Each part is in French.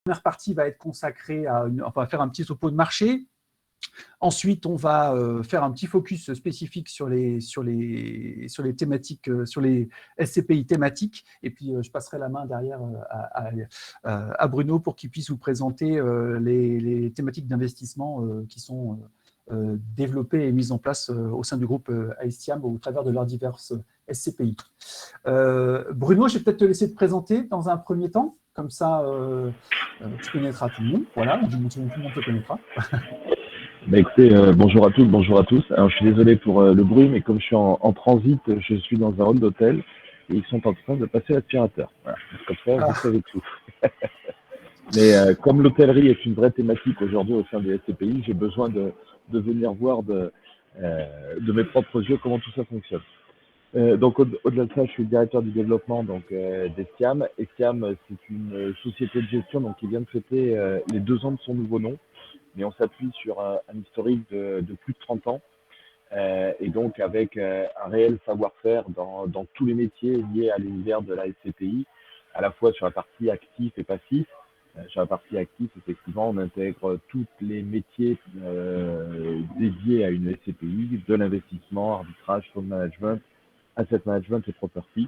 première partie va être consacrée on va faire un petit topo de marché. Ensuite, on va faire un petit focus spécifique sur les thématiques, sur les SCPI thématiques. Et puis, je passerai la main derrière à Bruno pour qu'il puisse vous présenter les thématiques d'investissement qui sont développées et mises en place au sein du groupe Aestiam au travers de leurs diverses SCPI. Bruno, je vais peut-être te laisser te présenter dans un premier temps. Comme ça, tu connaîtras tout le monde. Voilà, du moment tout le monde te connaîtra. Écoutez, bonjour à toutes, bonjour à tous. Alors, je suis désolé pour le bruit, mais comme je suis en transit, je suis dans un hall d'hôtel et ils sont en train de passer l'aspirateur. Voilà, comme ça, vous savez tout. Mais comme l'hôtellerie est une vraie thématique aujourd'hui au sein des SCPI, j'ai besoin de venir voir de mes propres yeux comment tout ça fonctionne. Donc au-delà de ça, je suis le directeur du développement d'Estiam. Estiam, c'est une société de gestion donc qui vient de fêter les 2 ans de son nouveau nom. Mais on s'appuie sur un historique de plus de 30 ans et donc avec un réel savoir-faire dans tous les métiers liés à l'univers de la SCPI, à la fois sur la partie actif et passif. Sur la partie active, effectivement, on intègre tous les métiers dédiés à une SCPI, de l'investissement, arbitrage, fund management, asset management et property.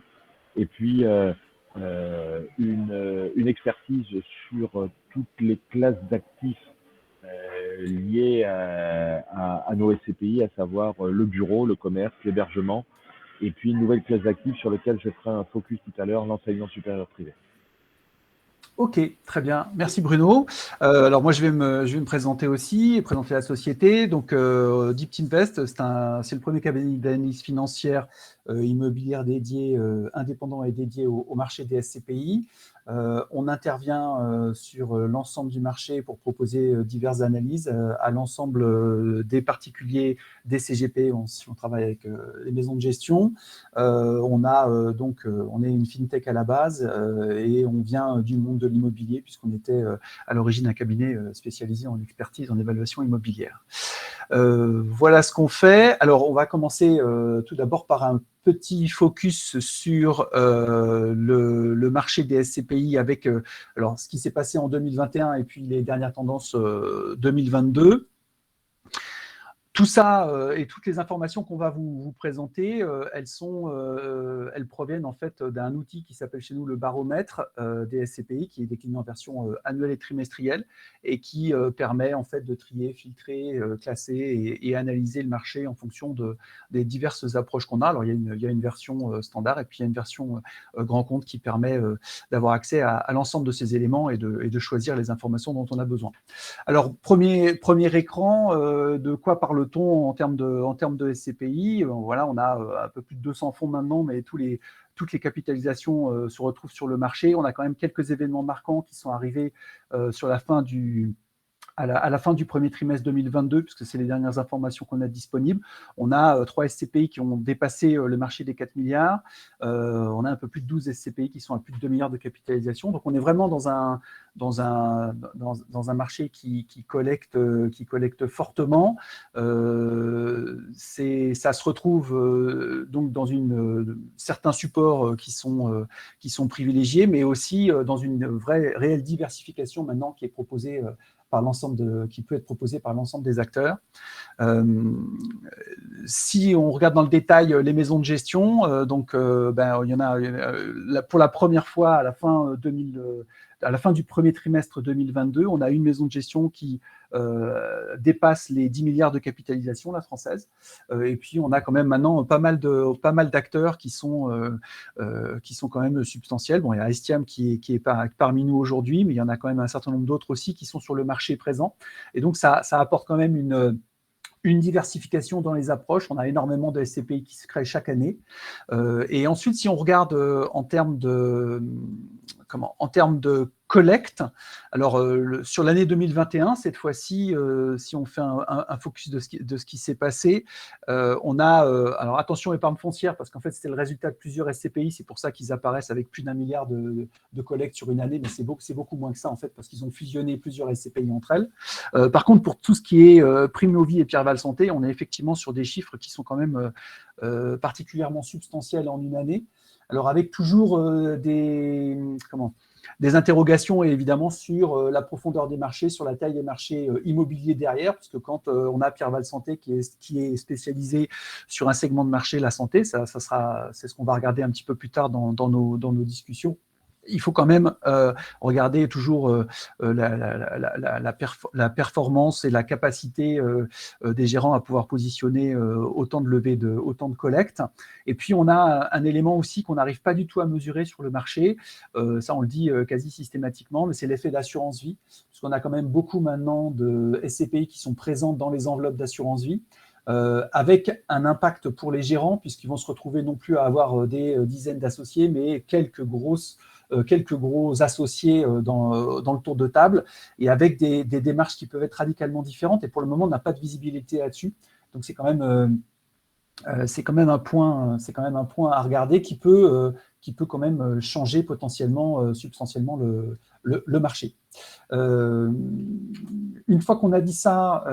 Et puis, une expertise sur toutes les classes d'actifs liées à nos SCPI, à savoir le bureau, le commerce, l'hébergement, et puis une nouvelle classe d'actifs sur laquelle je ferai un focus tout à l'heure, l'enseignement supérieur privé. Ok, très bien. Merci Bruno. Alors moi, je vais me présenter aussi et présenter la société. Donc, Deep Invest, c'est le premier cabinet d'analyse financière immobilière dédié, indépendant et dédié au marché des SCPI. On intervient sur l'ensemble du marché pour proposer diverses analyses à l'ensemble des particuliers, des CGP, si on travaille avec les maisons de gestion. On est une fintech à la base et on vient du monde de l'immobilier puisqu'on était à l'origine un cabinet spécialisé en expertise en évaluation immobilière. Voilà ce qu'on fait. Alors, on va commencer tout d'abord par un petit focus sur le marché des SCPI avec alors, ce qui s'est passé en 2021 et puis les dernières tendances 2022. Tout ça et toutes les informations qu'on va vous présenter, elles proviennent en fait d'un outil qui s'appelle chez nous le baromètre des SCPI, qui est décliné en version annuelle et trimestrielle et qui permet en fait de trier, filtrer, classer et analyser le marché en fonction des diverses approches qu'on a. Alors il y a une version standard et puis il y a une version grand compte qui permet d'avoir accès à l'ensemble de ces éléments et de choisir les informations dont on a besoin. Alors premier écran, de quoi parle-t-on en termes de SCPI? Voilà, on a un peu plus de 200 fonds maintenant, mais toutes les capitalisations se retrouvent sur le marché. On a quand même quelques événements marquants qui sont arrivés sur la fin à la fin du premier trimestre 2022, puisque c'est les dernières informations qu'on a disponibles. On a 3 SCPI qui ont dépassé le marché des 4 milliards. On a un peu plus de 12 SCPI qui sont à plus de 2 milliards de capitalisation. Donc, on est vraiment dans un marché qui collecte fortement. Ça se retrouve donc dans certains supports qui sont privilégiés, mais aussi dans une réelle diversification maintenant qui est proposée qui peut être proposé par l'ensemble des acteurs. Si on regarde dans le détail les maisons de gestion, il y en a pour la première fois à la fin du premier trimestre 2022, on a une maison de gestion qui dépasse les 10 milliards de capitalisation, la française. Et puis, on a quand même maintenant pas mal d'acteurs qui sont quand même substantiels. Bon, il y a Estiam qui est parmi nous aujourd'hui, mais il y en a quand même un certain nombre d'autres aussi qui sont sur le marché présent. Et donc, ça apporte quand même une diversification dans les approches. On a énormément de SCPI qui se créent chaque année. Et ensuite, si on regarde en termes de collecte, alors sur l'année 2021, cette fois-ci, si on fait un focus de ce qui s'est passé, on a, alors attention épargne foncière, parce qu'en fait c'était le résultat de plusieurs SCPI, c'est pour ça qu'ils apparaissent avec plus d'1 milliard de collecte sur une année, mais c'est beaucoup moins que ça en fait, parce qu'ils ont fusionné plusieurs SCPI entre elles. Par contre, pour tout ce qui est Primo-Vie et Pierre-Val Santé, on est effectivement sur des chiffres qui sont quand même particulièrement substantiels en une année. Alors avec toujours des interrogations évidemment sur la profondeur des marchés, sur la taille des marchés immobiliers derrière, parce que quand on a Pierre Val-Santé qui est spécialisé sur un segment de marché, la santé, c'est ce qu'on va regarder un petit peu plus tard dans nos discussions. Il faut quand même regarder toujours la performance et la capacité des gérants à pouvoir positionner autant de levées, autant de collectes. Et puis, on a un élément aussi qu'on n'arrive pas du tout à mesurer sur le marché. Ça, on le dit quasi systématiquement, mais c'est l'effet d'assurance vie, parce qu'on a quand même beaucoup maintenant de SCPI qui sont présentes dans les enveloppes d'assurance vie. Avec un impact pour les gérants, puisqu'ils vont se retrouver non plus à avoir des dizaines d'associés, mais quelques gros associés dans le tour de table, et avec des démarches qui peuvent être radicalement différentes. Et pour le moment, on n'a pas de visibilité là-dessus. Donc, c'est quand même un point à regarder qui peut quand même changer potentiellement, substantiellement le marché. Une fois qu'on a dit ça,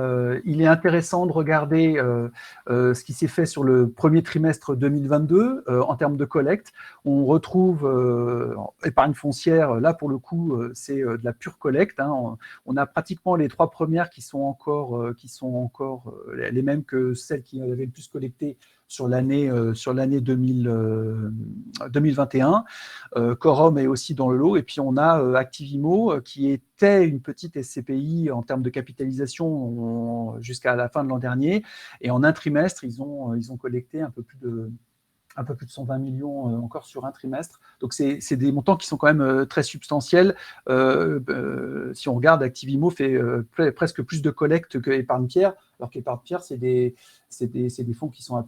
il est intéressant de regarder ce qui s'est fait sur le premier trimestre 2022 en termes de collecte. On retrouve épargne foncière, là pour le coup, c'est de la pure collecte. Hein. On a pratiquement les 3 premières qui sont encore les mêmes que celles qui avaient le plus collecté sur l'année 2021. Quorum est aussi dans le lot. Et puis, on a Activimo, qui était une petite SCPI en termes de capitalisation jusqu'à la fin de l'an dernier. Et en un trimestre, ils ont collecté un peu plus de 120 millions encore sur un trimestre. Donc, c'est des montants qui sont quand même très substantiels. Si on regarde, Activimo fait presque plus de collectes que Épargne-Pierre, alors qu'Épargne-Pierre, c'est des fonds qui sont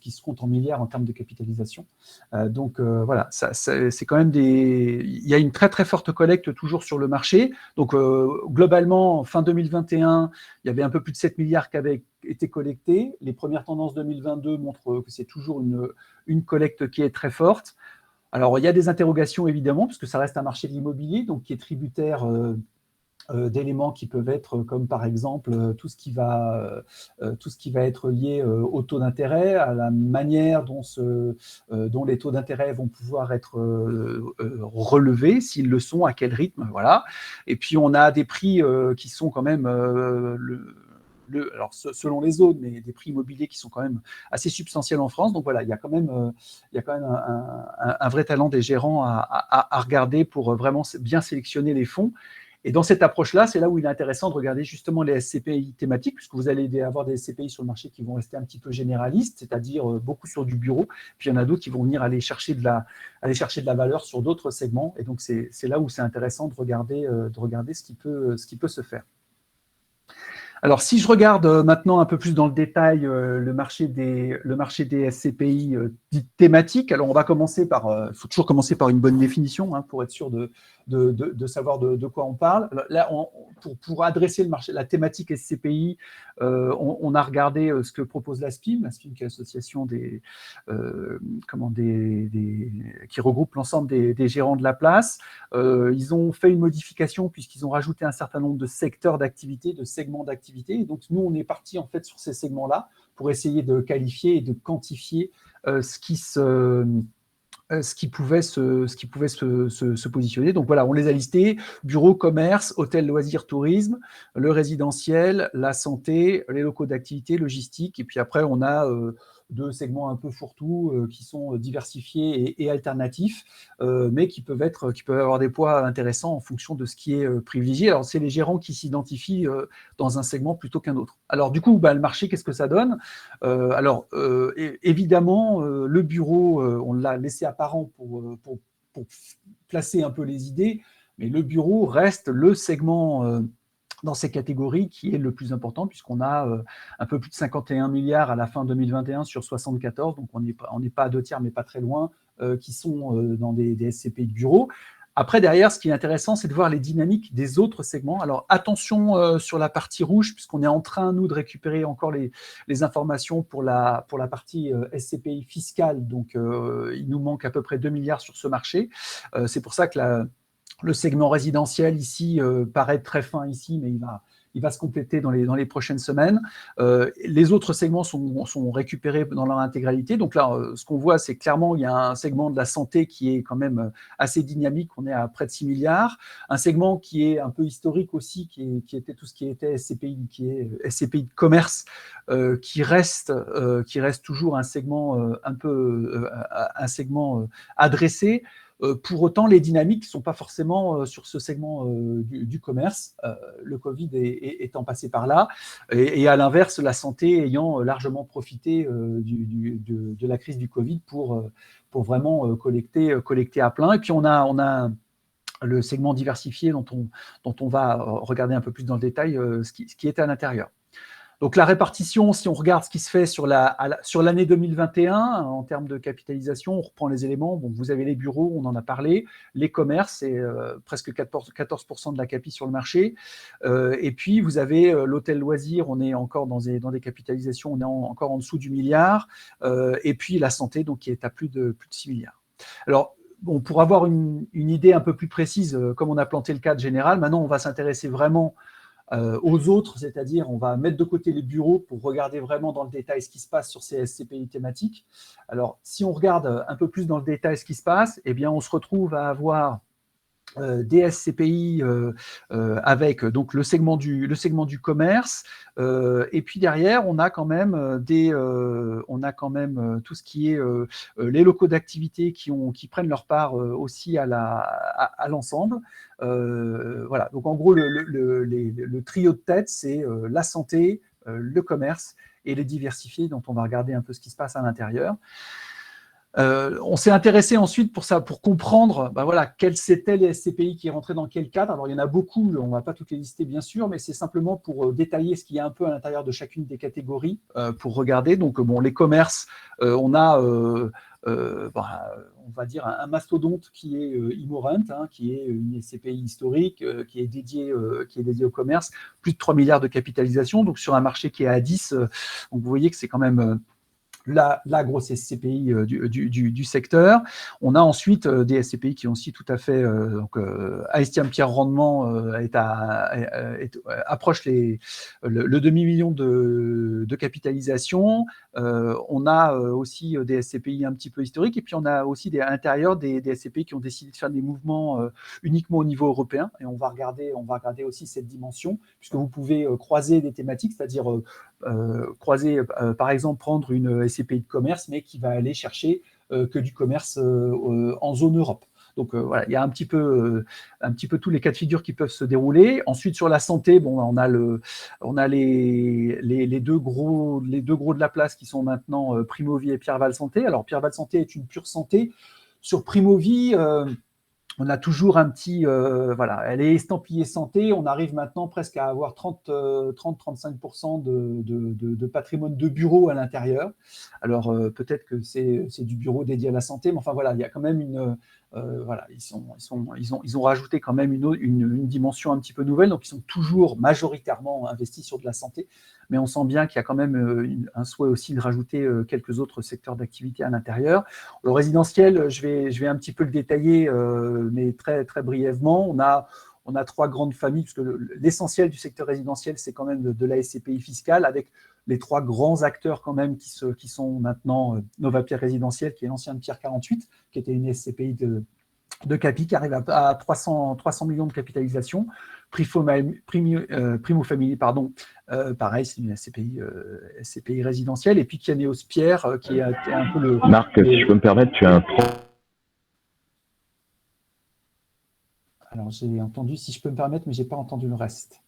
qui se comptent en milliards en termes de capitalisation. Donc, voilà, c'est quand même il y a une très, très forte collecte toujours sur le marché. Donc, globalement, fin 2021, il y avait un peu plus de 7 milliards qui avaient été collectés. Les premières tendances 2022 montrent que c'est toujours une collecte qui est très forte. Alors, il y a des interrogations, évidemment, parce que ça reste un marché de l'immobilier, donc qui est tributaire d'éléments qui peuvent être comme, par exemple, tout ce qui va être lié au taux d'intérêt, à la manière dont les taux d'intérêt vont pouvoir être relevés, s'ils le sont, à quel rythme, voilà. Et puis, on a des prix qui sont quand même... alors selon les zones, mais des prix immobiliers qui sont quand même assez substantiels en France. Donc voilà, il y a quand même un vrai talent des gérants à regarder pour vraiment bien sélectionner les fonds. Et dans cette approche-là, c'est là où il est intéressant de regarder justement les SCPI thématiques, puisque vous allez avoir des SCPI sur le marché qui vont rester un petit peu généralistes, c'est-à-dire beaucoup sur du bureau, puis il y en a d'autres qui vont venir aller chercher de la valeur sur d'autres segments. Et donc, c'est là où c'est intéressant de regarder ce qui peut se faire. Alors, si je regarde maintenant un peu plus dans le détail le marché des SCPI dites thématiques, alors on va commencer il faut toujours commencer par une bonne définition hein, pour être sûr de savoir de quoi on parle. Là, pour adresser le marché, la thématique SCPI, on a regardé ce que propose l'ASPIM qui est l'association qui regroupe l'ensemble des gérants de la place. Ils ont fait une modification puisqu'ils ont rajouté un certain nombre de secteurs d'activité, de segments d'activité. Et donc, nous, on est parti en fait sur ces segments-là pour essayer de qualifier et de quantifier ce qui pouvait se positionner. Donc voilà, on les a listés, bureau, commerce, hôtel, loisirs, tourisme, le résidentiel, la santé, les locaux d'activité, logistique, et puis après on a 2 segments un peu fourre-tout qui sont diversifiés et alternatifs, mais qui peuvent avoir des poids intéressants en fonction de ce qui est privilégié. Alors c'est les gérants qui s'identifient dans un segment plutôt qu'un autre. Alors du coup, le marché, qu'est-ce que ça donne ? Évidemment, le bureau, on l'a laissé apparent pour placer un peu les idées, mais le bureau reste le segment dans ces catégories qui est le plus important, puisqu'on a un peu plus de 51 milliards à la fin 2021 sur 74, donc on n'est pas à 2 tiers, mais pas très loin, qui sont dans des SCPI de bureau. Après, derrière, ce qui est intéressant, c'est de voir les dynamiques des autres segments. Alors, attention sur la partie rouge, puisqu'on est en train, nous, de récupérer encore les informations pour la partie SCPI fiscale. Donc, il nous manque à peu près 2 milliards sur ce marché. C'est pour ça que le segment résidentiel, ici, paraît très fin ici, mais il va se compléter dans les prochaines semaines. Les autres segments sont récupérés dans leur intégralité. Donc là, ce qu'on voit, c'est clairement il y a un segment de la santé qui est quand même assez dynamique. On est à près de 6 milliards. Un segment qui est un peu historique aussi, qui était tout ce qui était SCPI, qui est SCPI de commerce, qui reste toujours un segment adressé. Pour autant, les dynamiques ne sont pas forcément sur ce segment du commerce, le Covid étant passé par là, et à l'inverse, la santé ayant largement profité de la crise du Covid pour vraiment collecter à plein. Et puis on a le segment diversifié dont on va regarder un peu plus dans le détail ce qui est à l'intérieur. Donc la répartition, si on regarde ce qui se fait sur l'année 2021 en termes de capitalisation, on reprend les éléments. Bon, vous avez les bureaux, on en a parlé, les commerces, c'est presque 14% de la capi sur le marché. Et puis vous avez l'hôtel loisir, on est encore dans des capitalisations, on est encore en dessous du milliard. Et puis la santé, donc qui est à plus de 6 milliards. Alors, bon, pour avoir une idée un peu plus précise, comme on a planté le cadre général, maintenant on va s'intéresser vraiment aux autres, c'est-à-dire on va mettre de côté les bureaux pour regarder vraiment dans le détail ce qui se passe sur ces SCPI thématiques. Alors, si on regarde un peu plus dans le détail ce qui se passe, eh bien, on se retrouve à avoir des SCPI avec donc le segment du commerce, et puis derrière on a quand même tout ce qui est les locaux d'activité qui prennent leur part aussi à l'ensemble. Voilà, donc en gros le trio de tête, c'est la santé, le commerce et les diversifiés, dont on va regarder un peu ce qui se passe à l'intérieur. On s'est intéressé ensuite pour comprendre quels étaient les SCPI qui rentraient dans quel cadre. Alors il y en a beaucoup, on ne va pas toutes les lister bien sûr, mais c'est simplement pour détailler ce qu'il y a un peu à l'intérieur de chacune des catégories pour regarder. Donc bon, les commerces, on a on va dire un mastodonte qui est Immorent, qui est une SCPI historique, qui est dédiée au commerce, plus de 3 milliards de capitalisation, donc sur un marché qui est à 10, donc vous voyez que c'est quand même la grosse SCPI du secteur. On a ensuite des SCPI qui ont aussi tout à fait Aestiam Pierre Rendement approche le demi-million de capitalisation. On a aussi des SCPI un petit peu historiques, et puis on a aussi à l'intérieur des SCPI qui ont décidé de faire des mouvements uniquement au niveau européen, et on va regarder aussi cette dimension, puisque vous pouvez croiser des thématiques, c'est-à-dire croiser, par exemple, prendre une SCPI de commerce, mais qui va aller chercher que du commerce en zone Europe. Donc voilà, il y a un petit peu tous les cas de figure qui peuvent se dérouler. Ensuite, sur la santé, bon, on a les deux gros de la place qui sont maintenant Primovie et Pierre Val Santé. Alors Pierre Val Santé est une pure santé. Sur Primovie, on a toujours un petit, elle est estampillée santé. On arrive maintenant presque à avoir 30-35% de patrimoine de bureau à l'intérieur. Alors peut-être que c'est du bureau dédié à la santé, mais enfin voilà, il y a quand même ils ont rajouté quand même une dimension un petit peu nouvelle. Donc ils sont toujours majoritairement investis sur de la santé, mais on sent bien qu'il y a quand même un souhait aussi de rajouter quelques autres secteurs d'activité à l'intérieur. Le résidentiel, je vais un petit peu le détailler, mais très, très brièvement. On a trois grandes familles, puisque l'essentiel du secteur résidentiel, c'est quand même de la SCPI fiscale, avec les trois grands acteurs quand même qui sont maintenant Novapierre Résidentiel, qui est l'ancien de Pierre 48, qui était une SCPI de capi, qui arrive à 300 millions de capitalisation. Primo Family, pardon, pareil, c'est une SCPI résidentielle. Et puis Kianeos Pierre, qui est un peu le... Marc, si je peux me permettre, tu as un... Alors, j'ai entendu, si je peux me permettre, mais je n'ai pas entendu le reste.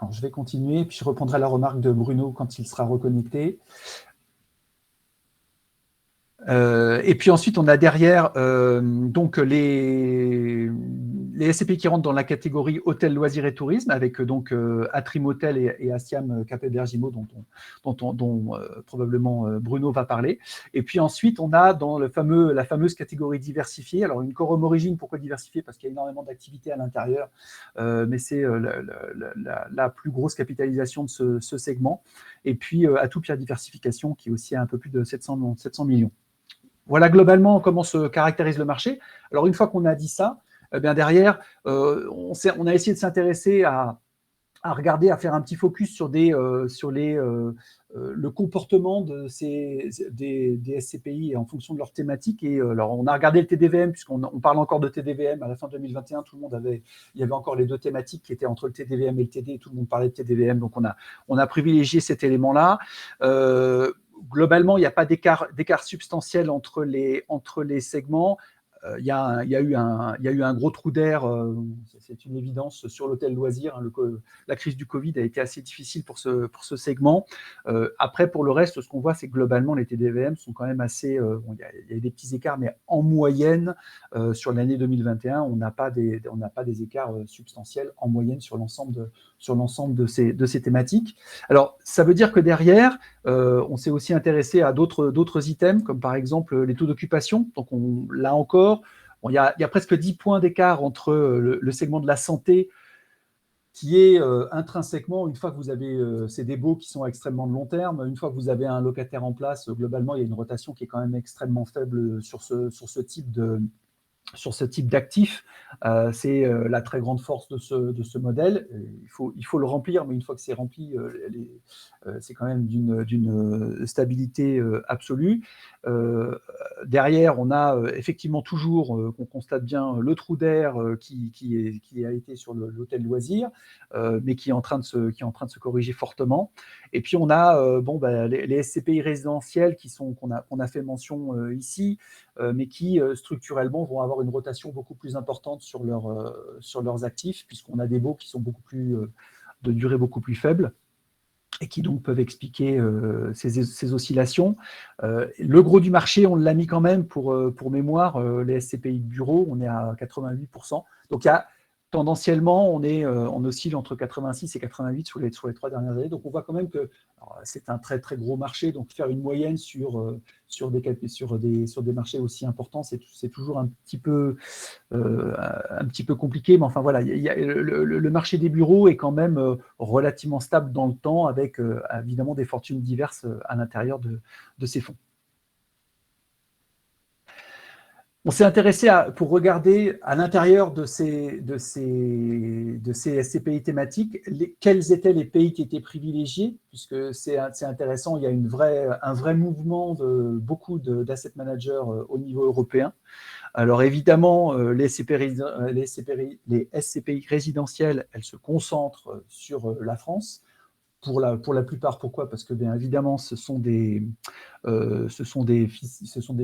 Alors, je vais continuer, puis je reprendrai la remarque de Bruno quand il sera reconnecté. Et puis ensuite, on a derrière donc les SCPI qui rentrent dans la catégorie hôtel, loisirs et tourisme, avec donc Atrim Hotel et Astiam Cap Hébergimo, dont probablement Bruno va parler. Et puis ensuite, on a dans la fameuse catégorie diversifiée. Alors, une quorum origine, pourquoi diversifiée? Parce qu'il y a énormément d'activités à l'intérieur, mais c'est la plus grosse capitalisation de ce segment. Et puis, Atout Pierre Diversification, qui est aussi à un peu plus de 700 millions. Voilà globalement comment se caractérise le marché. Alors, une fois qu'on a dit ça, eh bien derrière, on a essayé de s'intéresser à regarder, à faire un petit focus sur le comportement des SCPI en fonction de leur thématique. Et alors, on a regardé le TDVM, puisqu'on parle encore de TDVM. À la fin 2021, il y avait encore les deux thématiques qui étaient entre le TDVM et le TD, et tout le monde parlait de TDVM. Donc, on a privilégié cet élément-là. Globalement, il n'y a pas d'écart substantiel entre les segments. Il y a eu un gros trou d'air, c'est une évidence, sur l'hôtel loisir. Hein, la crise du Covid a été assez difficile pour ce segment. Après, pour le reste, ce qu'on voit, c'est que globalement, les TDVM sont quand même assez... il y a des petits écarts, mais en moyenne, sur l'année 2021, on n'a pas des écarts substantiels en moyenne sur l'ensemble de ces thématiques. Alors, ça veut dire que derrière, on s'est aussi intéressé à d'autres items, comme par exemple les taux d'occupation. Donc, là encore, il y a presque 10 points d'écart entre le segment de la santé, qui est intrinsèquement, une fois que vous avez ces débaux qui sont extrêmement de long terme, une fois que vous avez un locataire en place, globalement, il y a une rotation qui est quand même extrêmement faible sur ce type d'actifs. C'est la très grande force de ce modèle. Il faut le remplir, mais une fois que c'est rempli, c'est quand même d'une stabilité absolue. Derrière, on a effectivement toujours, qu'on constate bien, le trou d'air qui a été sur l'hôtel loisir, mais qui est en train de se corriger fortement. Et puis on a les SCPI résidentiels qu'on a fait mention ici, mais qui structurellement vont avoir une rotation beaucoup plus importante sur leurs actifs, puisqu'on a des baux qui sont de durée beaucoup plus faible, et qui donc peuvent expliquer ces oscillations. Le gros du marché, on l'a mis quand même pour mémoire, les SCPI de bureau, on est à 88%. Donc tendanciellement, on oscille entre 86 et 88 sur les 3 dernières années. Donc on voit quand même que c'est un très très gros marché. Donc faire une moyenne sur des marchés aussi importants, c'est toujours un petit peu compliqué. Mais enfin voilà, le marché des bureaux est quand même relativement stable dans le temps, avec évidemment des fortunes diverses à l'intérieur de ces fonds. On s'est intéressé pour regarder à l'intérieur de ces SCPI thématiques quels étaient les pays qui étaient privilégiés, puisque c'est intéressant, il y a un vrai mouvement de beaucoup d'asset managers au niveau européen. Alors évidemment, les SCPI résidentielles, elles se concentrent sur la France. Pour la plupart, pourquoi ? Parce que bien évidemment, ce sont des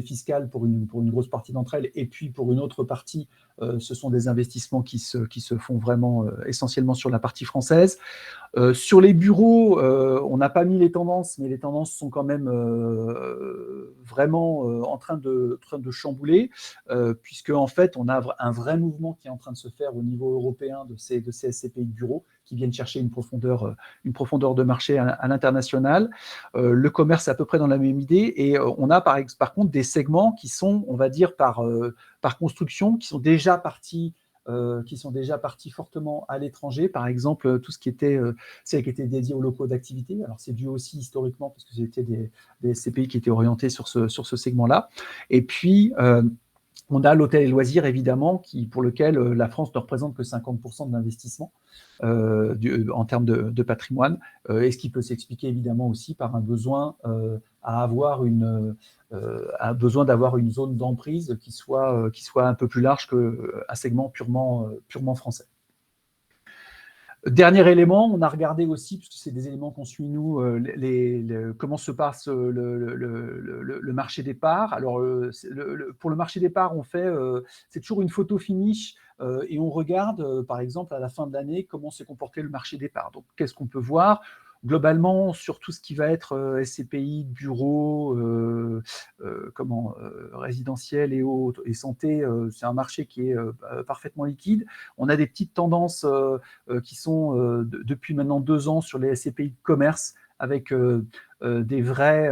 fiscales pour une grosse partie d'entre elles, et puis pour une autre partie, ce sont des investissements qui se font vraiment essentiellement sur la partie française. Sur les bureaux, on n'a pas mis les tendances, mais les tendances sont quand même vraiment en train de chambouler, puisque en fait, on a un vrai mouvement qui est en train de se faire au niveau européen de ces SCPI de bureaux, qui viennent chercher une profondeur de marché à l'international. Le commerce est à peu près dans la même idée, et on a par contre des segments qui sont, on va dire, par construction, qui sont déjà partis fortement à l'étranger. Par exemple, tout ce qui était dédié aux locaux d'activité. Alors, c'est dû aussi historiquement, parce que c'était des SCPI qui étaient orientés sur ce segment-là. Et puis, on a l'hôtel et loisirs, évidemment, pour lequel la France ne représente que 50% de l'investissement en termes de patrimoine, et ce qui peut s'expliquer évidemment aussi par un besoin d'avoir une zone d'emprise qui soit un peu plus large qu'un segment purement français. Dernier élément, on a regardé aussi, puisque c'est des éléments qu'on suit nous, comment se passe le marché des parts. Alors, pour le marché des parts, c'est toujours une photo finish, et on regarde, par exemple, à la fin de l'année, comment s'est comporté le marché des parts. Donc, qu'est-ce qu'on peut voir ? Globalement, sur tout ce qui va être SCPI, bureaux, résidentiel et autres, et santé, c'est un marché qui est parfaitement liquide. On a des petites tendances qui sont depuis maintenant 2 ans sur les SCPI de commerce, avec des vrais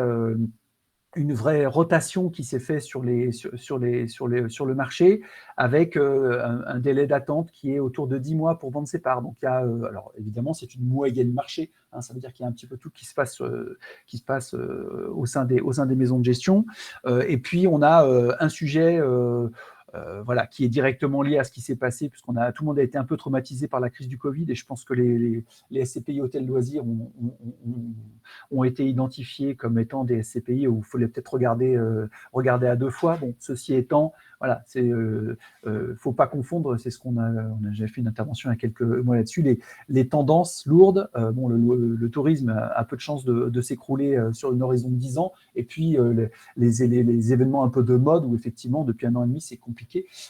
une vraie rotation qui s'est faite sur le marché, avec un délai d'attente qui est autour de 10 mois pour vendre ses parts. Donc, alors évidemment, c'est une moyenne marché, hein, ça veut dire qu'il y a un petit peu tout qui se passe au sein des maisons de gestion. Et puis, on a un sujet voilà, qui est directement lié à ce qui s'est passé, puisque tout le monde a été un peu traumatisé par la crise du Covid, et je pense que les SCPI hôtels loisirs ont été identifiés comme étant des SCPI où il fallait peut-être regarder à deux fois. Bon, ceci étant, voilà, faut pas confondre, c'est ce qu'on a déjà fait une intervention il y a quelques mois là-dessus, les tendances lourdes. Bon, le tourisme a peu de chances de s'écrouler sur une horizon de 10 ans, et puis les événements un peu de mode où effectivement depuis 1 an et demi c'est compliqué.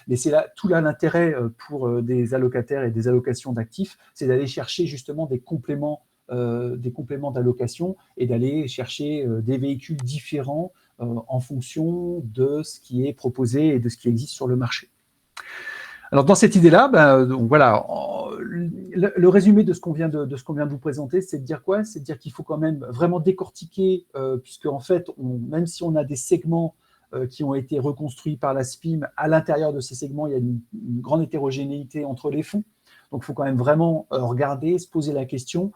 Mais c'est là tout l'intérêt pour des allocataires et des allocations d'actifs, c'est d'aller chercher justement des compléments d'allocation et d'aller chercher des véhicules différents en fonction de ce qui est proposé et de ce qui existe sur le marché. Alors dans cette idée-là, donc voilà, le résumé de ce qu'on vient de vous présenter, c'est de dire quoi? C'est de dire qu'il faut quand même vraiment décortiquer, puisque en fait, même si on a des segments qui ont été reconstruits par la SPIM, à l'intérieur de ces segments, il y a une grande hétérogénéité entre les fonds. Donc il faut quand même vraiment regarder, se poser la question.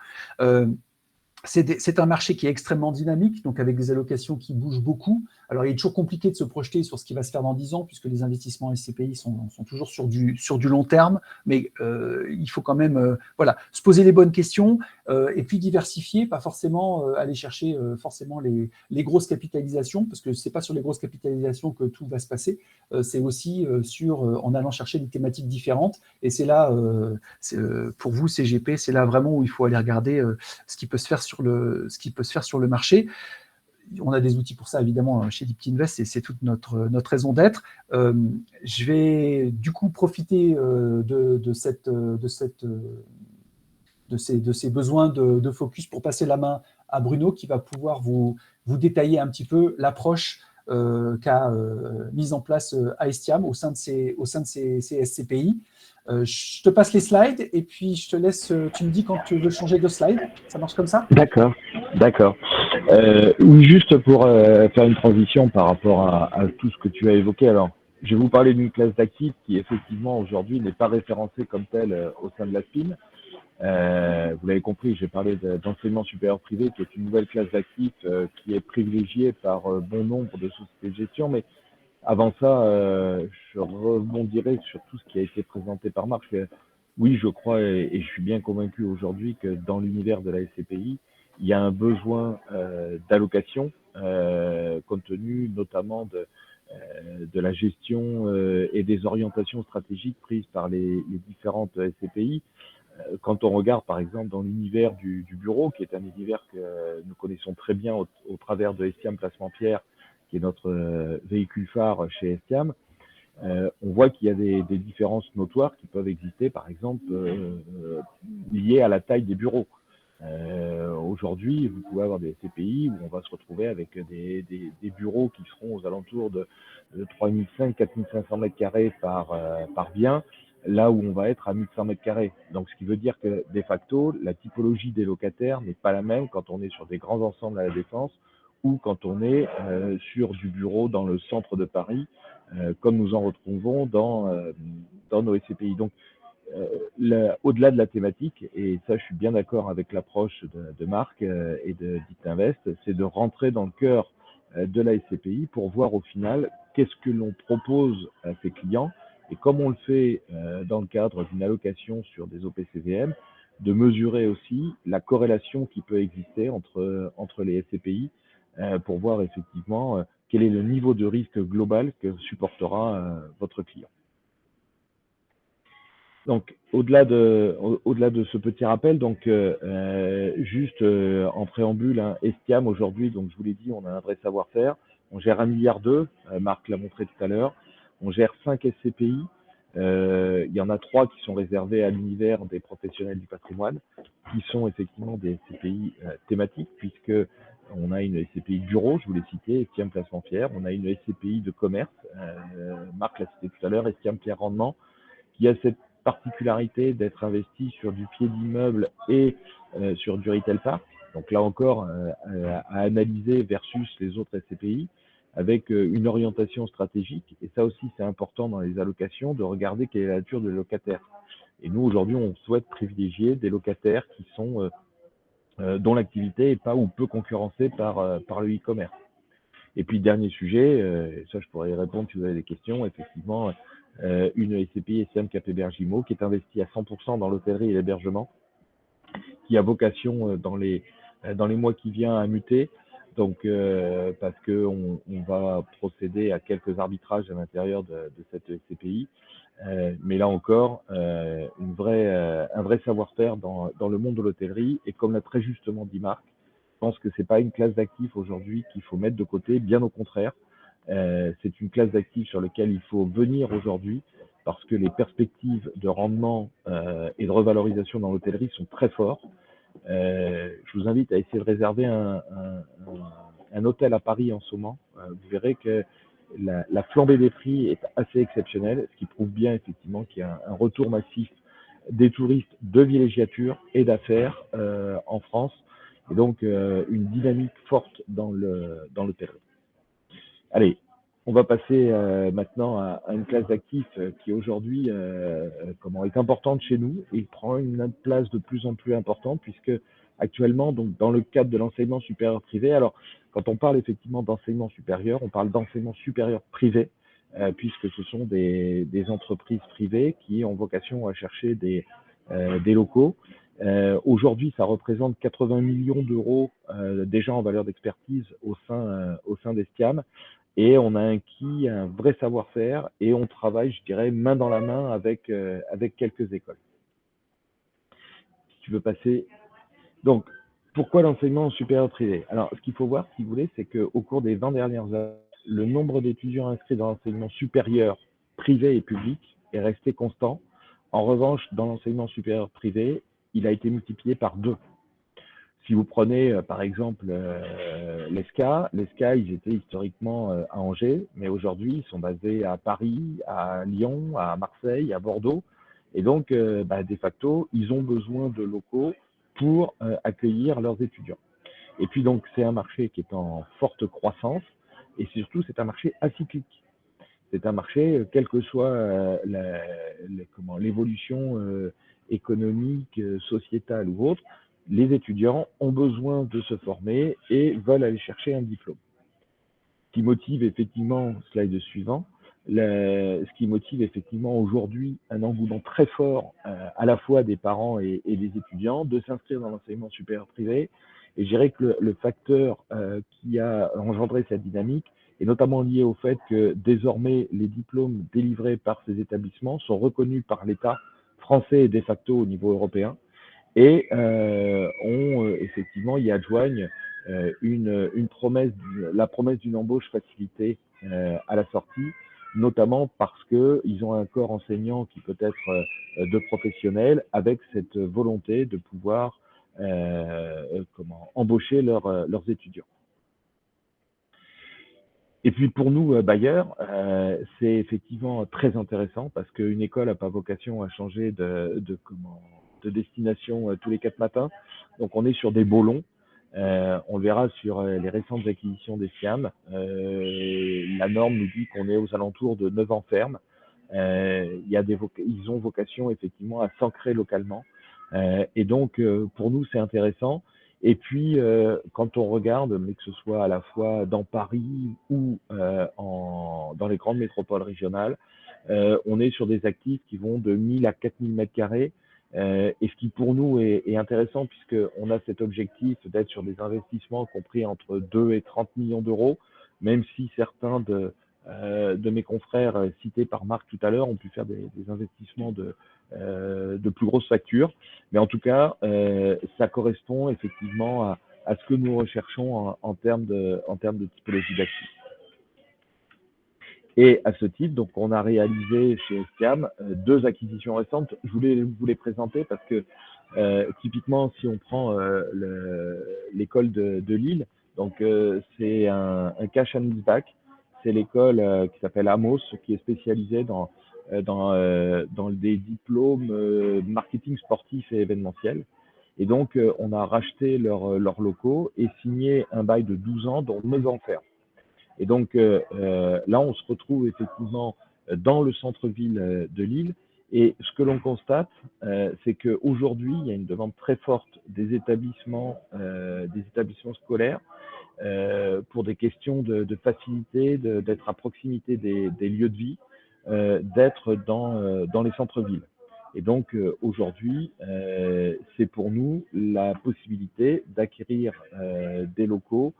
C'est un marché qui est extrêmement dynamique, donc avec des allocations qui bougent beaucoup. Alors, il est toujours compliqué de se projeter sur ce qui va se faire dans 10 ans, puisque les investissements SCPI sont toujours sur du long terme, mais il faut quand même voilà, se poser les bonnes questions et puis diversifier, pas forcément aller chercher forcément les grosses capitalisations, parce que ce n'est pas sur les grosses capitalisations que tout va se passer, c'est aussi en allant chercher des thématiques différentes. Et c'est là, pour vous, CGP, c'est là vraiment où il faut aller regarder ce qui peut se faire sur le marché. On a des outils pour ça, évidemment, chez Deeptinvest, et c'est toute notre raison d'être. Je vais du coup profiter de ces besoins de focus pour passer la main à Bruno, qui va pouvoir vous détailler un petit peu l'approche qu'a mise en place Aestiam au sein de ces SCPI. Je te passe les slides et puis je te laisse, tu me dis quand tu veux changer de slide. Ça marche comme ça? D'accord, d'accord. Oui, juste pour faire une transition par rapport à tout ce que tu as évoqué. Alors, je vais vous parler d'une classe d'actifs qui, effectivement, aujourd'hui, n'est pas référencée comme telle au sein de la SPIN. Vous l'avez compris, j'ai parlé d'enseignement supérieur privé, qui est une nouvelle classe d'actifs qui est privilégiée par bon nombre de sociétés de gestion. Mais avant ça, je rebondirai sur tout ce qui a été présenté par Marc. Oui, je crois et je suis bien convaincu aujourd'hui que dans l'univers de la SCPI, il y a un besoin d'allocation, compte tenu notamment de la gestion et des orientations stratégiques prises par les différentes SCPI. Quand on regarde par exemple dans l'univers du bureau, qui est un univers que nous connaissons très bien au travers de Estiam Placement Pierre, qui est notre véhicule phare chez Estiam, on voit qu'il y a des différences notoires qui peuvent exister, par exemple, liées à la taille des bureaux. Aujourd'hui, vous pouvez avoir des CPI où on va se retrouver avec des bureaux qui seront aux alentours de 3500, 4500 mètres carrés par bien, là où on va être à 1100 mètres carrés. Donc, ce qui veut dire que, de facto, la typologie des locataires n'est pas la même quand on est sur des grands ensembles à la Défense ou quand on est sur du bureau dans le centre de Paris, comme nous en retrouvons dans nos SCPI. Donc, au-delà de la thématique, et ça je suis bien d'accord avec l'approche de Marc et de Deeptinvest, c'est de rentrer dans le cœur de la SCPI pour voir au final qu'est-ce que l'on propose à ses clients, et comme on le fait dans le cadre d'une allocation sur des OPCVM, de mesurer aussi la corrélation qui peut exister entre les SCPI pour voir effectivement quel est le niveau de risque global que supportera votre client. Donc, au-delà de ce petit rappel, donc juste en préambule, hein, Estiam aujourd'hui, donc je vous l'ai dit, on a un vrai savoir-faire. On gère 1,2 milliard, Marc l'a montré tout à l'heure. On gère 5 SCPI. Il y en a 3 qui sont réservés à l'univers des professionnels du patrimoine, qui sont effectivement des SCPI thématiques, puisque on a une SCPI bureau, je vous l'ai cité, Estiam Placement Pierre. On a une SCPI de commerce, Marc l'a cité tout à l'heure, Estiam Pierre Rendement, qui a cette particularité d'être investi sur du pied d'immeuble et sur du retail park. Donc là encore, à analyser versus les autres SCPI avec une orientation stratégique. Et ça aussi, c'est important dans les allocations de regarder quelle est la nature de locataire. Et nous, aujourd'hui, on souhaite privilégier des locataires qui sont dont l'activité est pas ou peu concurrencée par le e-commerce. Et puis, dernier sujet, ça je pourrais y répondre si vous avez des questions, effectivement, une SCPI SM KPBR Gimo qui est investie à 100% dans l'hôtellerie et l'hébergement, qui a vocation dans les mois qui viennent à muter. Donc, parce qu'on va procéder à quelques arbitrages à l'intérieur de cette SCPI. Mais là encore, un vrai savoir-faire dans le monde de l'hôtellerie. Et comme l'a très justement dit Marc, je pense que c'est pas une classe d'actifs aujourd'hui qu'il faut mettre de côté, bien au contraire. C'est une classe d'actifs sur laquelle il faut venir aujourd'hui parce que les perspectives de rendement et de revalorisation dans l'hôtellerie sont très fortes. Je vous invite à essayer de réserver un hôtel à Paris en ce moment. Vous verrez que la flambée des prix est assez exceptionnelle, ce qui prouve bien effectivement qu'il y a un retour massif des touristes de villégiature et d'affaires en France, et donc une dynamique forte dans l'hôtellerie. Allez, on va passer maintenant à une classe d'actifs qui aujourd'hui est importante chez nous et prend une place de plus en plus importante puisque actuellement, donc dans le cadre de l'enseignement supérieur privé, alors quand on parle effectivement d'enseignement supérieur, on parle d'enseignement supérieur privé puisque ce sont des entreprises privées qui ont vocation à chercher des locaux. Aujourd'hui, ça représente 80 millions d'euros déjà en valeur d'expertise au sein d'Estiam. Et on a acquis un vrai savoir-faire et on travaille, je dirais, main dans la main avec quelques écoles. Si tu veux passer. Donc, pourquoi l'enseignement supérieur privé? Alors, ce qu'il faut voir, si vous voulez, c'est qu'au cours des 20 dernières années, le nombre d'étudiants inscrits dans l'enseignement supérieur privé et public est resté constant. En revanche, dans l'enseignement supérieur privé, il a été multiplié par 2. Si vous prenez par exemple l'ESCA, ils étaient historiquement à Angers, mais aujourd'hui ils sont basés à Paris, à Lyon, à Marseille, à Bordeaux. Et donc, de facto, ils ont besoin de locaux pour accueillir leurs étudiants. Et puis donc, c'est un marché qui est en forte croissance et surtout, c'est un marché acyclique. C'est un marché, quelle que soit l'évolution économique, sociétale ou autre, les étudiants ont besoin de se former et veulent aller chercher un diplôme. Ce qui motive effectivement, slide suivant, ce qui motive effectivement aujourd'hui un engouement très fort à la fois des parents et des étudiants de s'inscrire dans l'enseignement supérieur privé. Et je dirais que le facteur qui a engendré cette dynamique est notamment lié au fait que désormais les diplômes délivrés par ces établissements sont reconnus par l'État français et de facto au niveau européen et effectivement y adjoignent la promesse d'une embauche facilitée à la sortie, notamment parce qu'ils ont un corps enseignant qui peut être de professionnels avec cette volonté de pouvoir embaucher leurs étudiants. Et puis pour nous, bailleurs, c'est effectivement très intéressant parce qu'une école n'a pas vocation à changer de destination tous les 4 matins. Donc on est sur des beaux longs. On le verra sur les récentes acquisitions d'Estiam. La norme nous dit qu'on est aux alentours de 9 ans ferme. Ils ont vocation effectivement à s'ancrer localement. Et donc pour nous, c'est intéressant. Et puis, quand on regarde, mais que ce soit à la fois dans Paris ou dans les grandes métropoles régionales, on est sur des actifs qui vont de 1000 à 4000 mètres carrés. Et ce qui pour nous est intéressant, puisqu'on a cet objectif d'être sur des investissements compris entre 2 et 30 millions d'euros, même si certains de mes confrères cités par Marc tout à l'heure ont pu faire des investissements de plus grosses factures. Mais en tout cas, ça correspond effectivement à ce que nous recherchons en termes de typologie d'actifs. Et à ce titre, donc, on a réalisé chez Estiam 2 acquisitions récentes. Je voulais vous les présenter parce que typiquement, si on prend l'école de Lille, donc c'est un cash and leaseback. C'est l'école qui s'appelle Amos, qui est spécialisée dans des diplômes marketing sportif et événementiel. Et donc, on a racheté leurs locaux et signé un bail de 12 ans, dont 9 ans ferme. Et donc, là, on se retrouve effectivement dans le centre-ville de Lille. Et ce que l'on constate, c'est qu'aujourd'hui, il y a une demande très forte des établissements scolaires pour des questions de facilité, d'être à proximité des lieux de vie, d'être dans les centres-villes. Et donc aujourd'hui, c'est pour nous la possibilité d'acquérir des locaux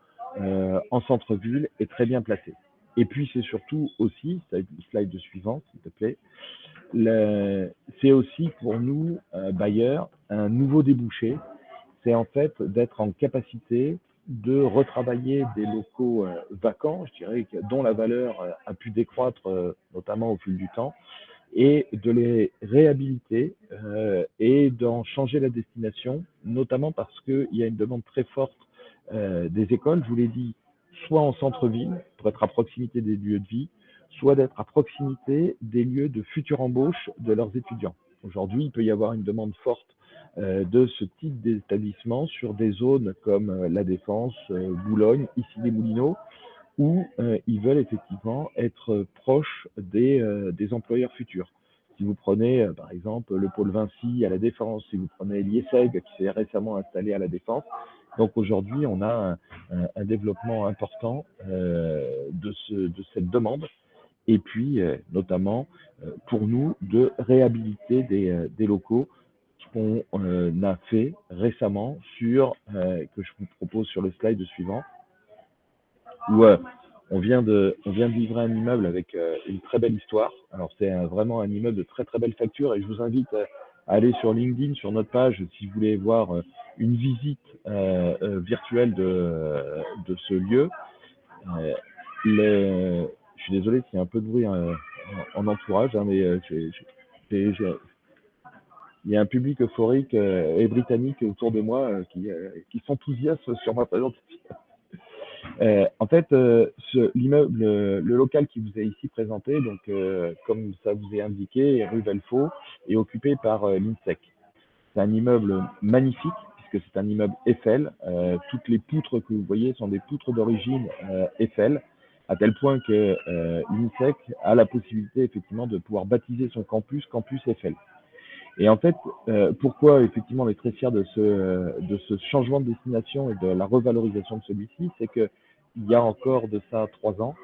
en centre-ville et très bien placés. Et puis c'est surtout aussi, slide suivant s'il te plaît, c'est aussi pour nous, bailleurs, un nouveau débouché. C'est en fait d'être en capacité de retravailler des locaux vacants, je dirais, dont la valeur a pu décroître notamment au fil du temps, et de les réhabiliter et d'en changer la destination, notamment parce qu'il y a une demande très forte des écoles, je vous l'ai dit, soit en centre-ville, pour être à proximité des lieux de vie, soit d'être à proximité des lieux de future embauche de leurs étudiants. Aujourd'hui, il peut y avoir une demande forte de ce type d'établissement sur des zones comme La Défense, Boulogne, Issy-les-Moulineaux, où ils veulent effectivement être proches des employeurs futurs. Si vous prenez par exemple le pôle Vinci à La Défense, si vous prenez l'IESEG qui s'est récemment installé à La Défense, donc aujourd'hui on a un développement important de cette demande, et puis notamment pour nous de réhabiliter des locaux, ce qu'on a fait récemment que je vous propose sur le slide suivant, où on vient de livrer un immeuble avec une très belle histoire. Alors c'est vraiment un immeuble de très très belle facture, et je vous invite à aller sur LinkedIn, sur notre page, si vous voulez voir une visite virtuelle de ce lieu. Je suis désolé s'il y a un peu de bruit en entourage, hein, mais il y a un public euphorique et britannique autour de moi qui s'enthousiasme sur ma présentation. En fait, l'immeuble, le local qui vous est ici présenté, donc comme ça vous est indiqué, rue Velfaux, est occupé par l'INSEC. C'est un immeuble magnifique, puisque c'est un immeuble Eiffel. Toutes les poutres que vous voyez sont des poutres d'origine Eiffel, à tel point que l'INSEC a la possibilité effectivement de pouvoir baptiser son campus Eiffel. Et en fait, pourquoi effectivement on est très fiers de ce changement de destination et de la revalorisation de celui-ci, c'est que il y a encore de ça 3 ans,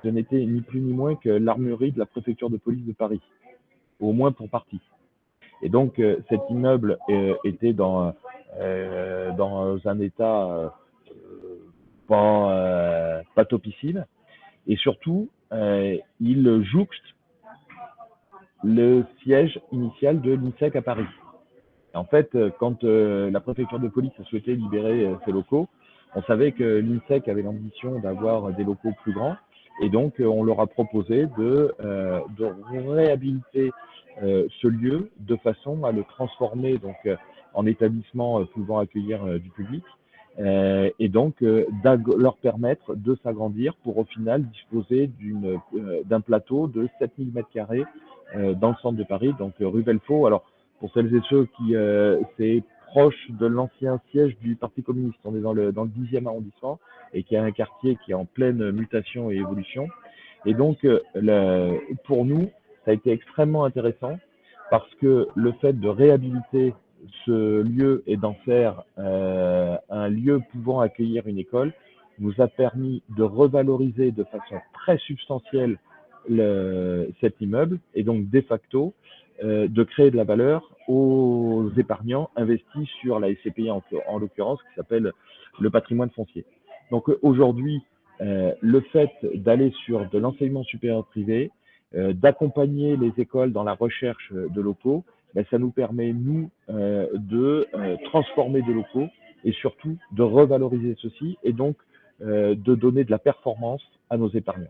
ce n'était ni plus ni moins que l'armurerie de la préfecture de police de Paris, au moins pour partie. Et donc cet immeuble était dans un état pas topissime, et surtout il jouxte le siège initial de l'INSEC à Paris. Et en fait, quand la préfecture de police a souhaité libérer ses locaux, on savait que l'INSEC avait l'ambition d'avoir des locaux plus grands, et donc on leur a proposé de réhabiliter ce lieu de façon à le transformer donc en établissement pouvant accueillir du public, et donc leur permettre de s'agrandir pour au final disposer d'un plateau de 7000 m² dans le centre de Paris, donc rue Velfaux. Alors pour celles et ceux qui c'est proche de l'ancien siège du Parti communiste, on est dans le 10e arrondissement, et qui est un quartier qui est en pleine mutation et évolution. Et donc pour nous, ça a été extrêmement intéressant, parce que le fait de réhabiliter ce lieu et d'en faire un lieu pouvant accueillir une école nous a permis de revaloriser de façon très substantielle cet immeuble, et donc de facto de créer de la valeur aux épargnants investis sur la SCPI en l'occurrence, qui s'appelle le patrimoine foncier. Donc aujourd'hui, le fait d'aller sur de l'enseignement supérieur privé, d'accompagner les écoles dans la recherche de locaux, ben, ça nous permet, nous, de transformer des locaux, et surtout de revaloriser ceci, et donc de donner de la performance à nos épargnants.